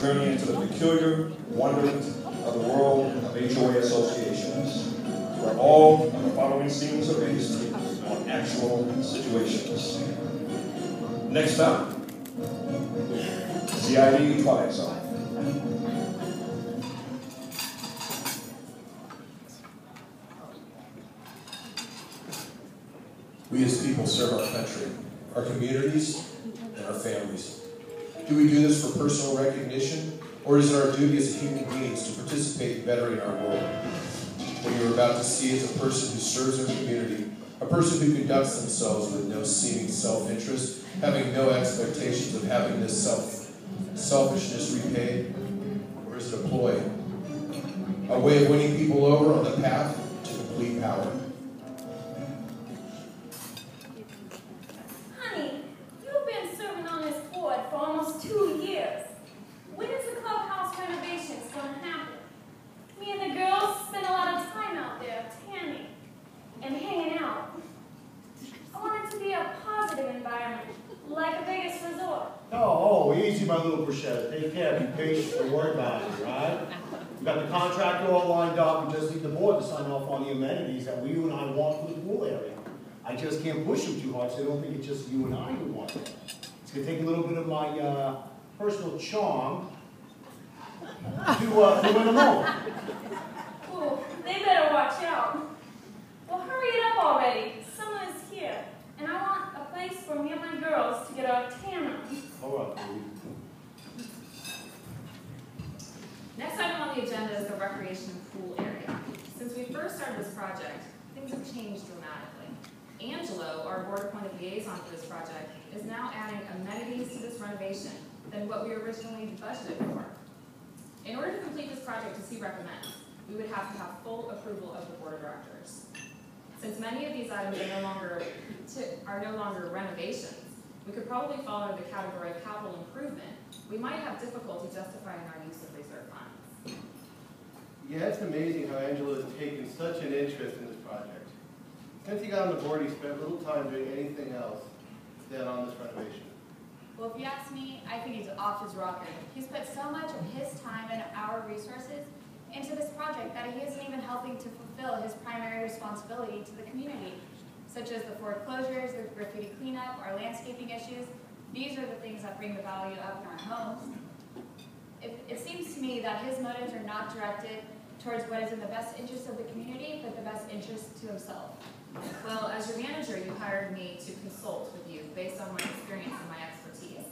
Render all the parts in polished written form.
Journey into the peculiar wonderment of the world of HOA associations, where all of the following scenes are based on actual situations. Next up, CAI Twilight Zone. We as people serve our country, our communities, and our families. Do we do this for personal recognition, or is it our duty as human beings to participate in bettering our world? What you're about to see is a person who serves our community, a person who conducts themselves with no seeming self-interest, having no expectations of having this selfishness repaid, or is it a ploy? A way of winning people over on the path to complete power. Honey, you've been serving on this board for almost 2 years. When is the clubhouse renovations going to happen? Me and the girls spend a lot of time out there tanning and hanging out. I want it to be a positive environment, like a Vegas resort. Oh, easy, my little bruschetta. Take care, be patient, don't worry about it, right? We've got the contractor all lined up. We just need the board to sign off on the amenities that you and I want for the pool area. I just can't push them too hard, so I don't think it's just you and I who want it. It's going to take a little bit of my personal charm to win them over. Ooh, they better watch out. Well, hurry it up already. Summer is here, and I want a place for me and my girls to get our tan on. All right, baby. Next item on the agenda is the recreation pool area. Since we first started this project, things have changed dramatically. Angelo, our board-appointed liaison for this project, is now adding amenities to this renovation than what we originally budgeted for. In order to complete this project as he recommends, we would have to have full approval of the board of directors. Since many of these items are no longer renovations, we could probably fall under the category of capital improvement. We might have difficulty justifying our use of reserve funds. Yeah, it's amazing how Angelo has taken such an interest in this project. Since he got on the board, he spent little time doing anything else than on this renovation. Well, if you ask me, I think he's off his rocker. He's put so much of his time and our resources into this project that he isn't even helping to fulfill his primary responsibility to the community, such as the foreclosures, the graffiti cleanup, our landscaping issues. These are the things that bring the value up in our homes. It seems to me that his motives are not directed towards what is in the best interest of the community, but the best interest to himself. Well, as your manager, you hired me to consult with you based on my experience and my expertise.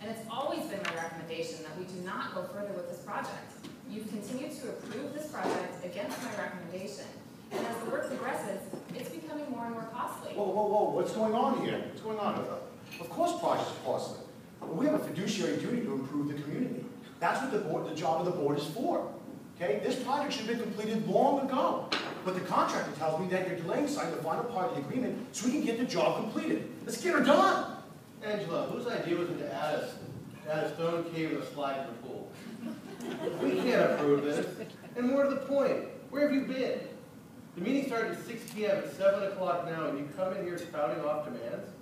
And it's always been my recommendation that we do not go further with this project. You've continued to approve this project against my recommendation. And as the work progresses, it's becoming more and more costly. Whoa, what's going on here? What's going on? Of course projects are costly. But we have a fiduciary duty to improve the community. That's what the job of the board is for. Okay? This project should have been completed long ago. But the contractor tells me that you're delaying signing the final part of the agreement so we can get the job completed. Let's get her done! Angelo, whose idea was it to add a stone cave and a slide in the pool? We can't approve this. And more to the point, where have you been? The meeting started at 6 p.m. at 7 o'clock now, and you come in here spouting off demands?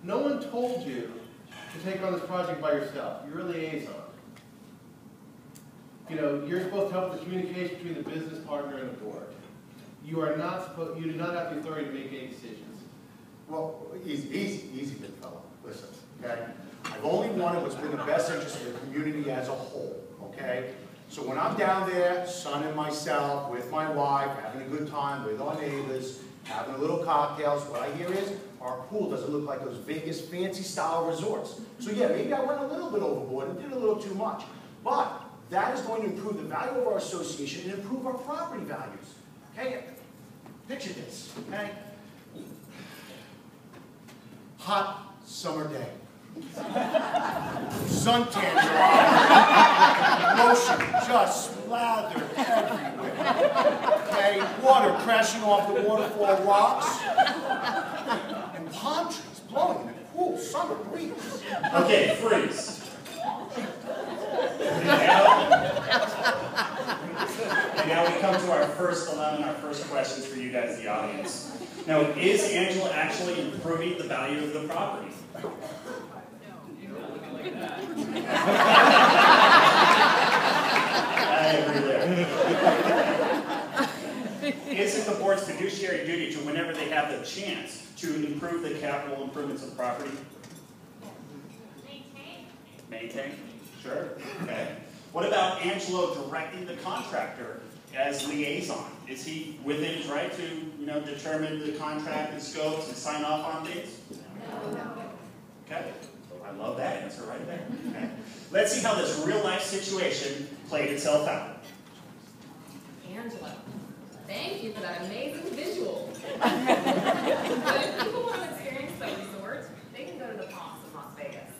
No one told you to take on this project by yourself. You're a liaison. You know, you're supposed to help with the communication between the business partner and the board. You do not have the authority to make any decisions. Well, easy, good fellow. Listen, okay? I've only wanted what's been the best interest of the community as a whole, okay? So when I'm down there, son and myself, with my wife, having a good time with our neighbors, having a little cocktails, what I hear is our pool doesn't look like those Vegas fancy style resorts. So yeah, maybe I went a little bit overboard and did a little too much. But that is going to improve the value of our association and improve our property values. Okay? Picture this, okay? Hot summer day. Suntan, lotion just slathered everywhere. Okay, water crashing off the waterfall rocks, and palm trees blowing in the cool summer breeze. Okay, freeze. And now we come to our first dilemma and our first questions for you guys, the audience. Now, is Angela actually improving the value of the property? a chance to improve the capital improvements of the property? Maintain? Sure. Okay. What about Angelo directing the contractor as liaison? Is he within his right to, determine the contract and scopes and sign off on things? No. Okay. I love that answer right there. Okay. Let's see how this real life situation played itself out. Angelo, thank you for that amazing visual. When people want to experience the resort, they can go to the Palms in Las Vegas.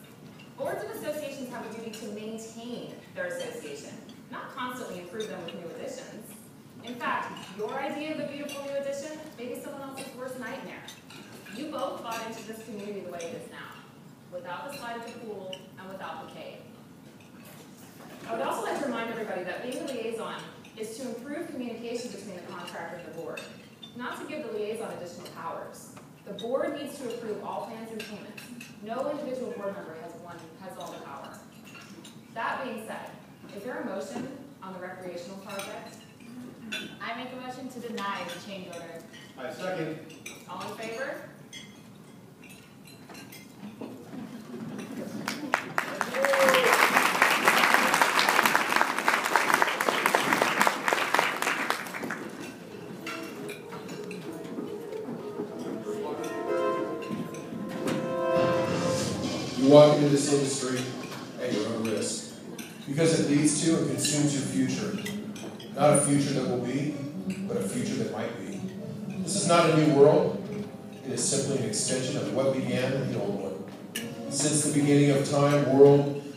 Boards of associations have a duty to maintain their association, not constantly improve them with new additions. In fact, your idea of a beautiful new addition may be someone else's worst nightmare. You both bought into this community the way it is now, without the slide of the pool and without the cave. I would also like to remind everybody that being the liaison is to improve communication between the contractor and the board, not to give the liaison additional powers. The board needs to approve all plans and payments. No individual board member has all the power. That being said, is there a motion on the recreational project? I make a motion to deny the change order. I second. All in favor? You walk into this industry at your own risk, because it leads to and consumes your future. Not a future that will be, but a future that might be. This is not a new world. It is simply an extension of what began in the old one. Since the beginning of time,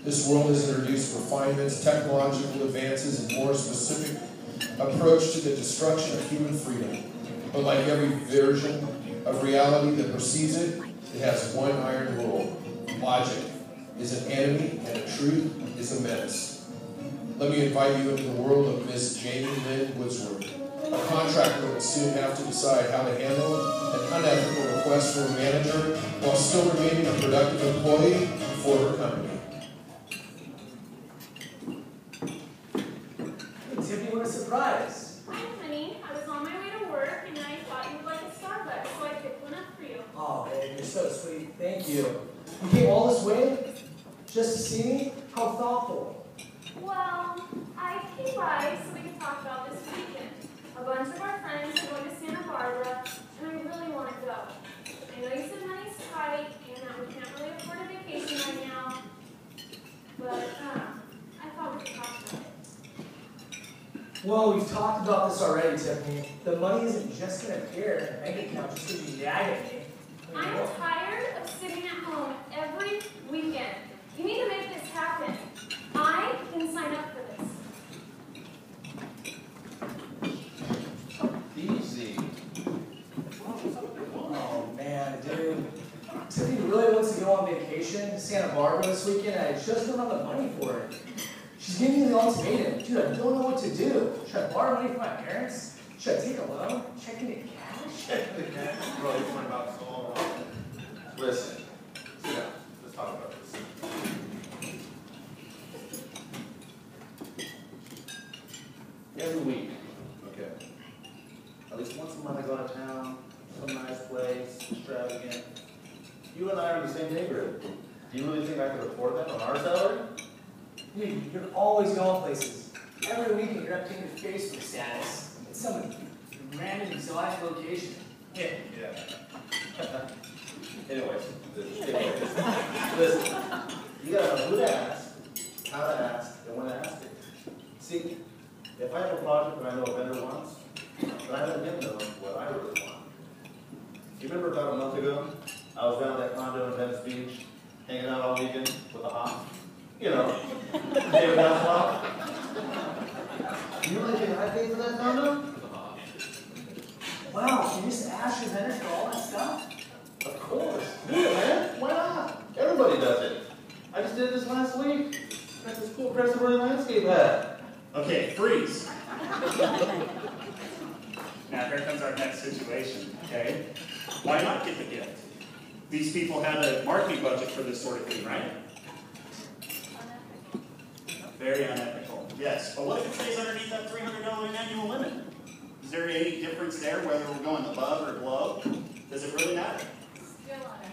this world has introduced refinements, technological advances, and more specific approach to the destruction of human freedom. But like every version of reality that precedes it, it has one iron rule. Logic is an enemy and truth is a menace. Let me invite you into the world of Miss Jamie Lynn Woodsworth, a contractor that will soon have to decide how to handle an unethical request from a manager while still remaining a productive employee for her company. Hey, Tiffany, what a surprise. Hi, honey. I was on my way to work, and I thought you would like a Starbucks, so I picked one up for you. Oh, babe, you're so sweet. Thank you. You came all this way just to see me? How thoughtful. Well, I came by so we could talk about this weekend. A bunch of our friends are going to Santa Barbara, and I really want to go. I know you said money's tight, and that we can't really afford a vacation right now, but I thought we could talk about it. Well, we've talked about this already, Tiffany. The money isn't just going to appear in the bank account just because you nag at me. I'm tired of sitting at home every weekend. You need to make this happen. I can sign up for this. Easy. Oh, man, dude. Tiffany really wants to go on vacation to Santa Barbara this weekend, and I just don't have the money for it. She's giving me the ultimatum. Dude, I don't know what to do. Should I borrow money from my parents? Should I take a loan? Check into cash? Bro, you're talking about so long. Listen, sit down. Let's talk about this. Every week, okay. At least once a month I go out of town, some nice place, extravagant. You and I are in the same neighborhood. Do you really think I could afford that on our salary? Dude, you can always go places. Every weekend you're updating your Facebook status. It's some random exotic location. Yeah. Anyways, listen, you gotta know who to ask, how to ask, and when to ask it. See, if I have a project that I know a vendor wants, then I let him know what I really want. You remember about a month ago, I was down at that condo in Venice Beach, hanging out all weekend with a hop? You know, David Hasselhoff. You really think I paid for that condo? Wow, can you just ask your vendors for all that stuff? Of course. Do it, man. Why not? Everybody does it. I just did this last week. Got this cool Crescent landscape hat. Okay, freeze. Now here comes our next situation, okay? Why not get the gift? These people have a marketing budget for this sort of thing, right? Very unethical. Yes, but what if it stays underneath that $300 annual limit? Is there any difference there whether we're going above or below? Does it really matter? Still on it.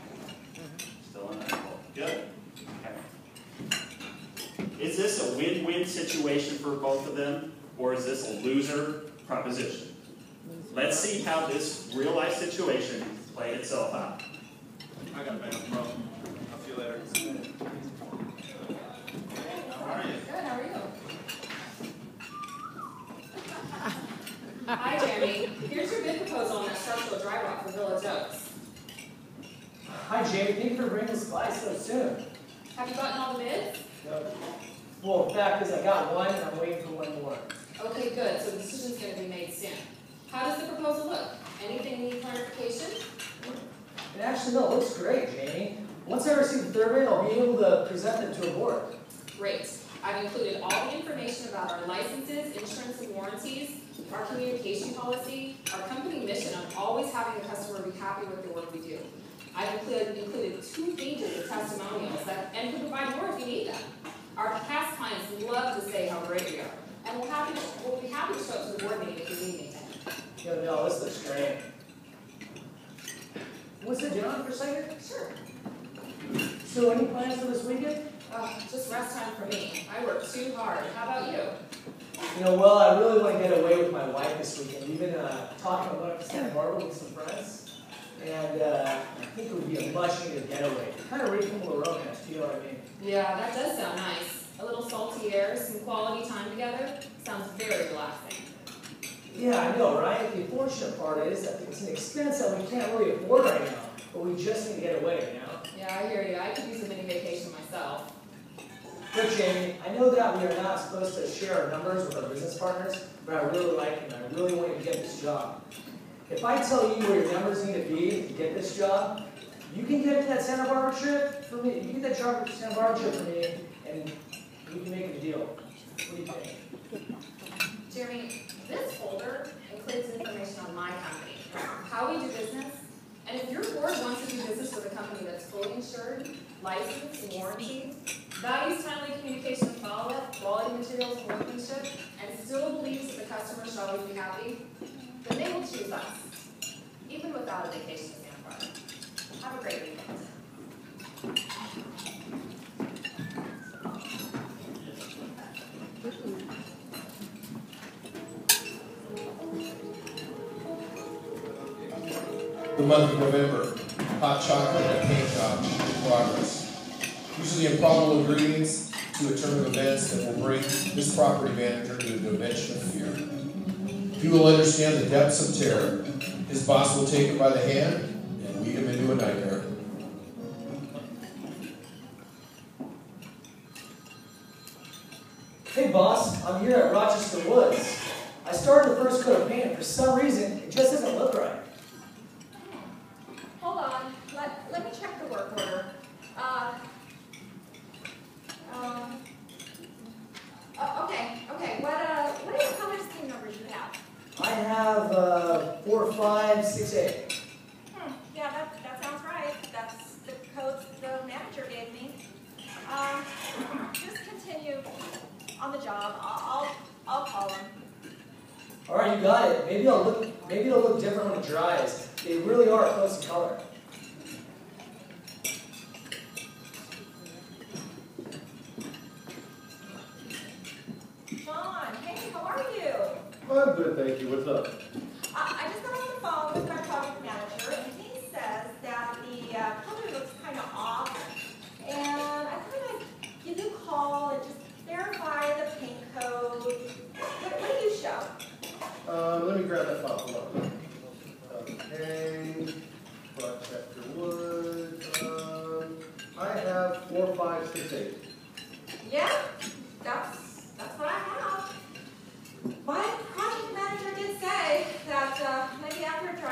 Still on that? Good. Okay. Is this a win-win situation for both of them, or is this a loser proposition? Let's see how this real-life situation played itself out. I got a bad bro. I'll see you later. How are you? Good, how are you? Hi, Jeremy. Here's your bid proposal on that structural drywall for Village Oaks. Hi, Jamie. Thank you for bringing the supplies so soon. Have you gotten all the bids? No. Well, the fact is I got one and I'm waiting for one more. Okay, good. So the decision's going to be made soon. How does the proposal look? Anything need clarification? And actually, no, it looks great, Jamie. Once I receive the third rate, I'll be able to present them to a board. Great. I've included all the information about our licenses, insurance and warranties, our communication policy, our company mission of always having the customer be happy with the work we do. I've included 2 pages of testimonials and can provide more if you need them. Our past clients love to say how great we are, and we'll be happy to show up to the board meeting if you need anything. No, this looks great. What's it doing for a second? Sure. So, any plans for this weekend? Just rest time for me. I work too hard. How about you? Well, I really want to get away with my wife this weekend. We've been talking about going up to Santa Barbara with some friends, and I think it would be a much needed getaway. Kind of rekindle the romance, do you know what I mean? Yeah, that does sound nice. A little salty air, some quality time together. Sounds very relaxing. Yeah, I know, right? The unfortunate part is that it's an expense that we can't really afford right now, but we just need to get away, you know? Yeah, I hear you. I could use a mini vacation myself. Look, Jamie, I know that we are not supposed to share our numbers with our business partners, but I really like you and I really want you to get this job. If I tell you where your numbers need to be to get this job, you can get that Santa Barbara trip for me. You can get that job for Santa Barbara trip for me, and we can make a deal. What do you think? Jeremy, this folder includes information on my company, how we do business, and if your board wants to do business with a company that's fully insured, licensed, and warranted, values timely communication and follow-up, quality materials and workmanship, and still believes that the customer should always be happy, then they will choose us, even without a vacation to Santa Barbara. Have a great weekend. The month of November, hot chocolate and a paint job in progress. Usually improbable ingredients to a turn of events that will bring this property manager to a dimension of fear. He will understand the depths of terror. His boss will take him by the hand and lead him into a nightmare. Hey boss, I'm here at Rochester Woods. I started the first coat of paint and for some reason, it just doesn't look right. Hold on. Let me check the work order. Okay. What are the color scheme numbers you have? I have 4, 5, 6, 8. Yeah, that sounds right. That's the codes the manager gave me. Just continue on the job. I'll call him. All right, you got it. Maybe it'll look different when it dries. They really are close in color. John, hey, how are you? I'm good, thank you. What's up? I just got on the phone with my project manager, and he says that the color looks kind of off. And I thought I'd give you a call and just verify the paint code. What do you show? Let me grab that file. Hold on. Okay. Rochester Woods. I have 4, 5, 6, 8. Yeah, that's what I have. My project manager did say that maybe after a dry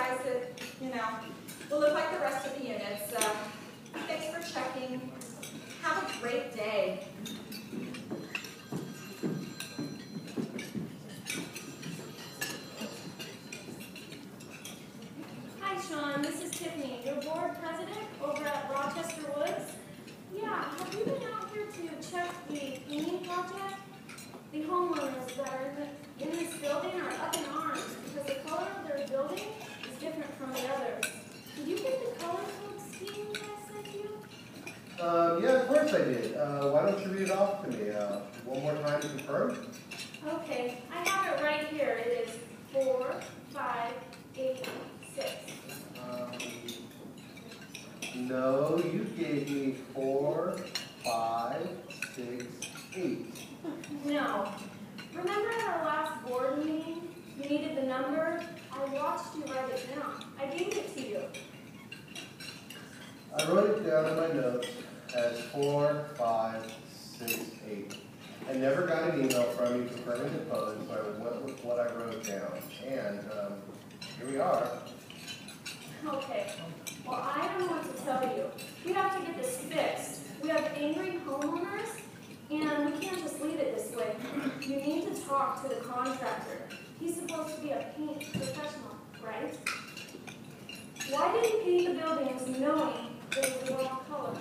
course I did. Why don't you read it off to me one more time to confirm? Okay, I have it right here. It is 4, 5, 8, 6. No, you gave me 4, 5, 6, 8. No. Remember at our last board meeting? You needed the number? I watched you write it down. I gave it to you. I wrote it down in my notes as 4, 5, 6, 8. I never got an email from you confirming the code, so I went with what I wrote down. And here we are. Okay. Well, I don't know what to tell you. We have to get this fixed. We have angry homeowners, and we can't just leave it this way. You need to talk to the contractor. He's supposed to be a paint professional, right? Why did he paint the buildings knowing it was the wrong color?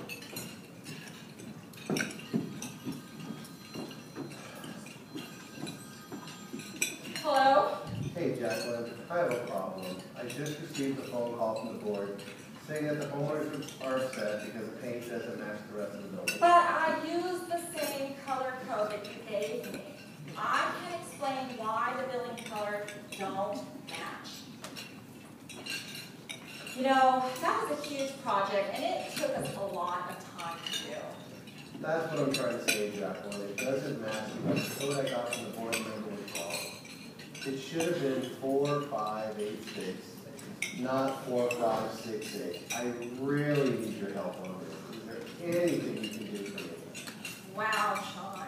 Hello? Hey, Jacqueline, I have a problem. I just received a phone call from the board saying that the homeowners are upset because the paint doesn't match the rest of the building. But I used the same color code that you gave me. I can explain why the building colors don't match. You know, that was a huge project, and it took us a lot of time to do. That's what I'm trying to say, Jacqueline. It doesn't match the code I got from the board member was wrong. It should have been 4, 5, 8, 6, not 4, 5, 6, 8. I really need your help on this. Is there anything you can do for me? Wow, Sean.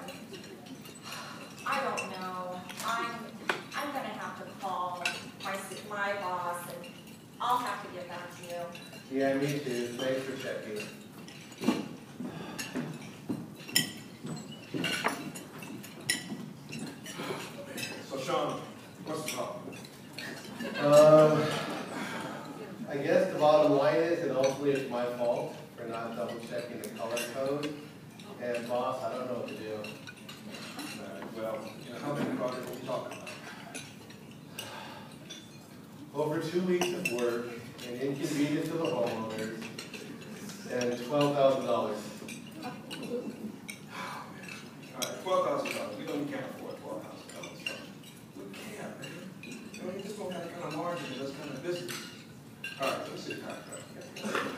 I don't know. I'm gonna have to call my boss, and I'll have to get back to you. Yeah, me too. Thanks for checking. So Sean, what's the problem? I guess the bottom line is, and ultimately it's my fault for not double checking the color code. And boss, I don't know what to do. Well, how many projects are we talking about? Over 2 weeks of work, an inconvenience to the homeowners, and $12,000. All right, $12,000. We can't afford $12,000. We can't, man. I mean, you just don't have that kind of margin in this kind of business. All right, let's see the contract. All right.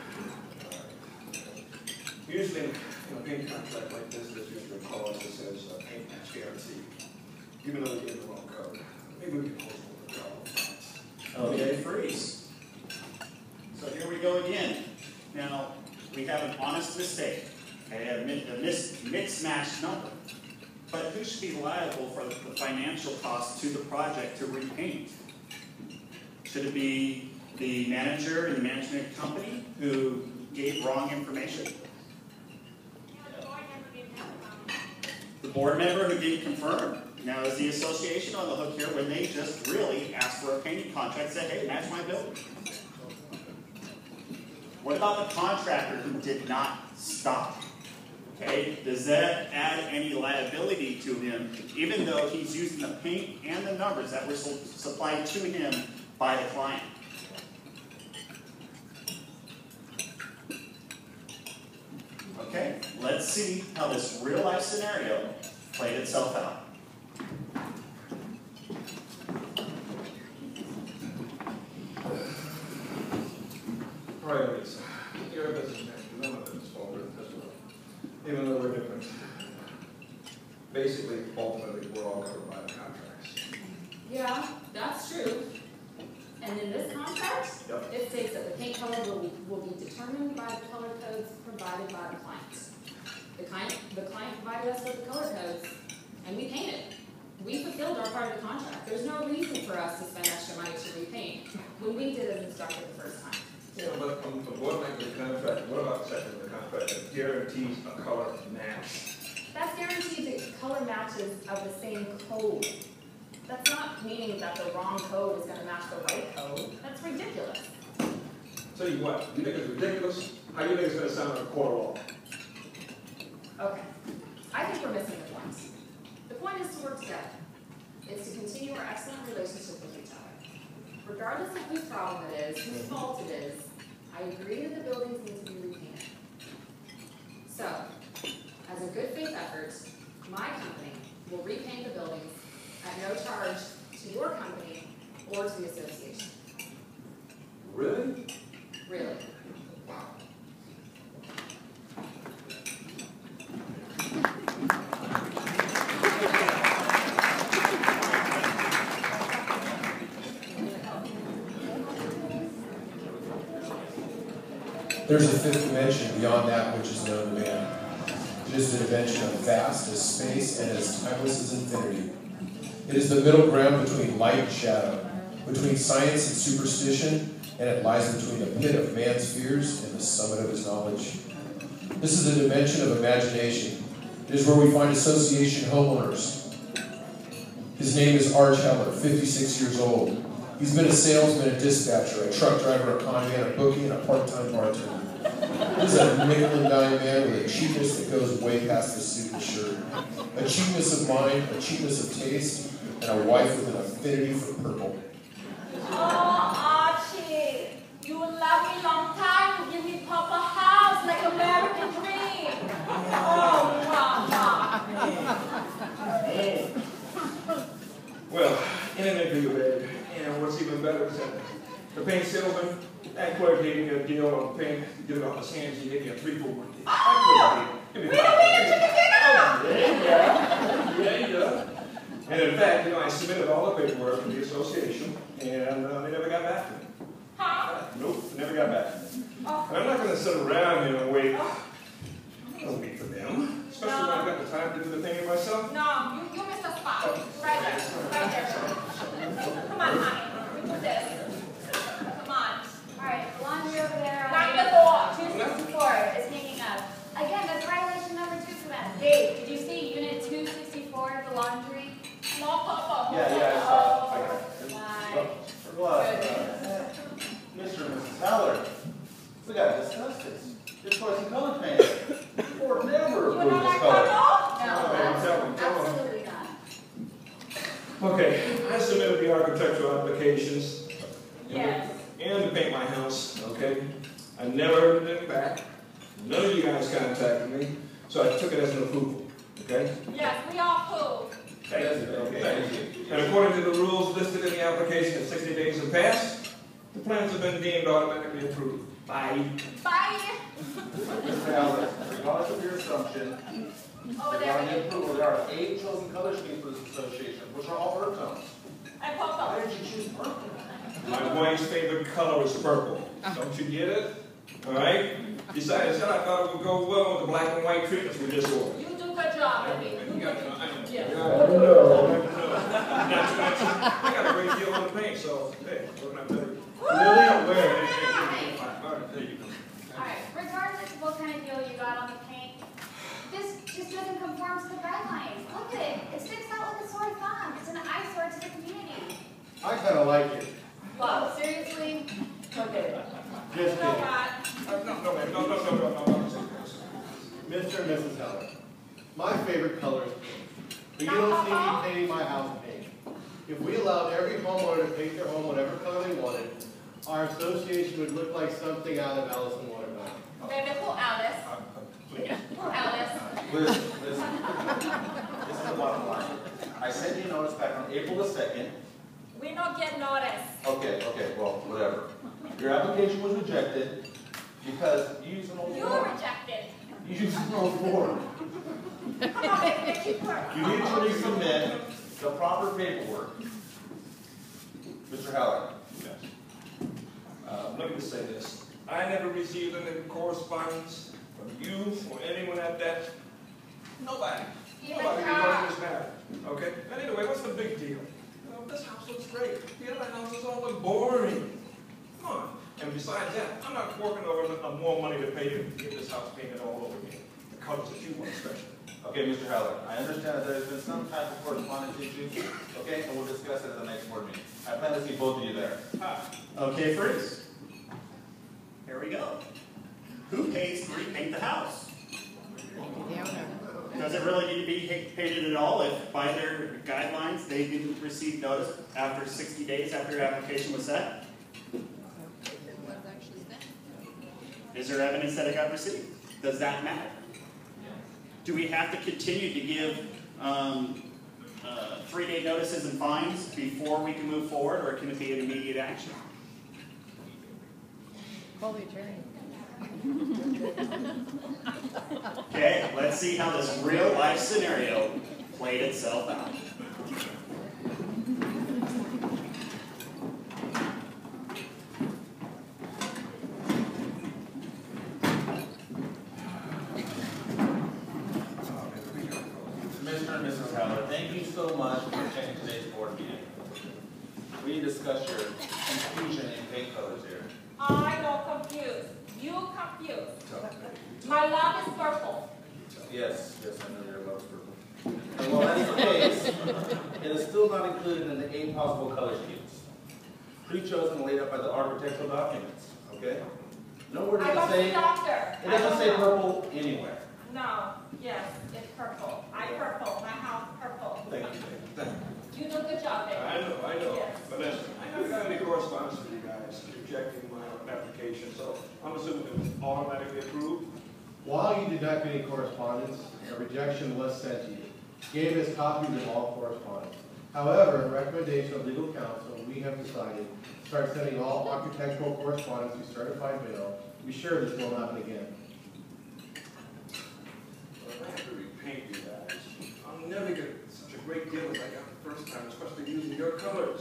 Usually, in a paint contract like this, there's usually a clause that says paint match guarantee. Even though we get the wrong code, maybe we can post one of the problems. Okay, freeze. So here we go again. Now, we have an honest mistake, okay, a mismatched number. But who should be liable for the financial cost to the project to repaint? Should it be the manager and the management company who gave wrong information? The board member who didn't confirm. Now, is the association on the hook here when they just really asked for a painting contract and said, hey, match my building? What about the contractor who did not stop? Okay, does that add any liability to him, even though he's using the paint and the numbers that were supplied to him by the client? Okay, let's see how this real-life scenario played itself out. Priorities. You're a business manager. None of it is fault as well. Even though we're different. Basically, ultimately, we're all covered by the contracts. Yeah, that's true. And in this contract, Yep. it states that the paint color will be determined by the color codes provided by the client. The client provided us with the color codes, and we painted. We fulfilled our part of the contract. There's no reason for us to spend extra money to repaint when we did as instructed the first time. Yeah, but from board language contract, what about the section of the contract that guarantees a color match? That's guaranteed to color matches of the same code. That's not meaning that the wrong code is going to match the right code. That's ridiculous. Tell you what, you think it's ridiculous? How you think it's going to sound in a court of law? Okay, I think we're missing the point. The point is to work together. It's to continue our excellent relationship with each other. Regardless of whose problem it is, whose fault it is, I agree that the buildings need to be repainted. So, a good faith effort, my company will repaint the buildings at no charge to your company or to the association. Really? Really. There's a fifth dimension beyond that which is known to man. It is the dimension of vast as space and as timeless as infinity. It is the middle ground between light and shadow, between science and superstition, and it lies between the pit of man's fears and the summit of his knowledge. This is a dimension of imagination. It is where we find association homeowners. His name is Arch Heller, 56 years old. He's been a salesman, a dispatcher, a truck driver, a con man, a bookie, and a part-time bartender. He's a nickel-and-dime man with a cheapness that goes way past the suit and shirt. A cheapness of mind, a cheapness of taste, and a wife with an affinity for purple. Oh, Archie, you will love me long time. You give me Papa House like American Dream. Oh, Mama. Well, anything for you, babe. And what's even better is that the paint salesman and clerk gave me a deal on paint to get it off his hands. He gave me a 3-for-1 deal. Give me yeah. And in fact, I submitted all the paperwork to the association, and they never got back to me. Huh? Nope, they never got back to me. And I'm not going to sit around here and wait. I don't wait for them, especially when I've got the time to do the thing myself. No, you missed a spot. Right there. Right there. Come on, honey. We put this. Come on. All right, the laundry over there. Knock the door. 264 is hanging up. Again, that's violation number 2 for that. Dave, did you see unit 264, the laundry? No, Papa. Yeah, I saw it. Why? Mr. and Mrs. Heller, we gotta discuss this. This wasn't color painted. The board never You approved know this that color. color? No, tell me. absolutely not. Okay, I submitted the architectural applications. Yes. And to paint my house, okay? I never heard anything back. None of you guys contacted me, so I took it as an approval, okay? Yes, we all approve. Thank you. And according to the rules listed in the application, if 60 days have passed, the plans have been deemed automatically approved. Bye. Bye. Mr. Heller, regardless of your assumption, Over regarding there. the approval, there are 8 chosen color schemes for this association, which are all earth tones. And Why Papa. did you choose purple? My wife's favorite color is purple. Don't you get it? All right? Besides that, I thought it would go well with the black and white treatments we just ordered. You do good job, baby. I know. Yeah. Not to mention, I got a great deal on the paint, so, hey, what can I tell you? Really? Where? All right, there you go. All right, regardless of what kind of deal you got on the paint, this just doesn't conform to the guidelines. Look at it. It sticks out like a sore thumb. It's an eyesore to the community. I kind of like it. Wow, seriously? Okay. Just You know kidding. what? No. Mr. and Mrs. Heller, my favorite color is pink. But you don't see me painting my house pink. If we allowed every homeowner to paint their home whatever color they wanted, our association would look like something out of Alice in Wonderland. Baby, who Alice? Who Alice? Listen. This is the bottom line. I sent you a notice back on April the 2nd. We don't get notice. Okay, well, whatever. Your application was rejected because you used an old You form. rejected. You used an old form. Come on, baby, keep working. You need to resubmit the proper paperwork. Mr. Heller. Yes. Let me just say this. I never received any correspondence from you or anyone at that. Nobody. Nobody regarding this matter. Okay? And anyway, what's the big deal? This house looks great. The other houses all look boring. Come on. And besides that, I'm not forking over more money to pay you to get this house painted all over again. The colors that you want, especially. Okay, Mr. Heller, I understand that there's been some type of correspondence issue, okay, and we'll discuss it at the next board meeting. I plan to see both of you there. Okay, freeze. Here we go. Who pays to repaint the house? Does it really need to be painted at all if by their guidelines they didn't receive notice after 60 days after your application was set? Is there evidence that it got received? Does that matter? Do we have to continue to give 3-day notices and fines before we can move forward, or can it be an immediate action? Call the attorney. Okay, let's see how this real life scenario played itself out. Mr. and Mrs. Heller, thank you so much for attending today's board meeting. We discussed your confusion in paint colors here. I don't confuse. You confuse. My love is purple. Yes, I know your love's purple. And while that's the case, it is still not included in the 8 possible color schemes, pre-chosen and laid out by the architectural documents, okay? Nowhere does I'm it a say, doctor. it doesn't say purple anywhere. No, yes, it's purple. I purple. My house purple. Thank you, Dave. You do a good job, Dave. I know. Yes. But listen, I never got any correspondence from you guys rejecting my application, so I'm assuming it was automatically approved. While you did not get any correspondence, a rejection was sent to you. Gave us copies of all correspondence. However, a recommendation of legal counsel, we have decided to start sending all architectural correspondence through certified mail. Be sure this will happen again. Well, I have to repaint you guys. I'll never get such a great deal as I got the first time, especially using your colors.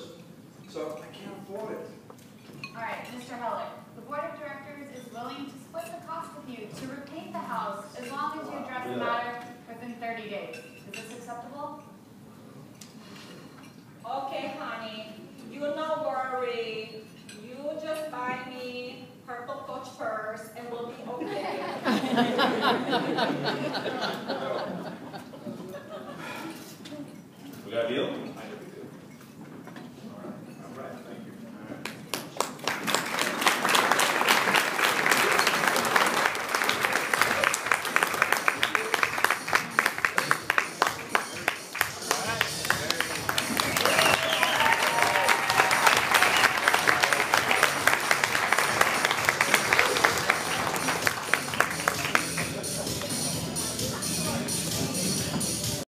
So I can't afford it. All right, Mr. Heller, the board of directors is willing to split the cost with you to repaint the house as long as you address the matter within 30 days. Is this acceptable? Okay, honey. You no worry. You just buy me purple Coach purse and we'll be okay. We got a deal?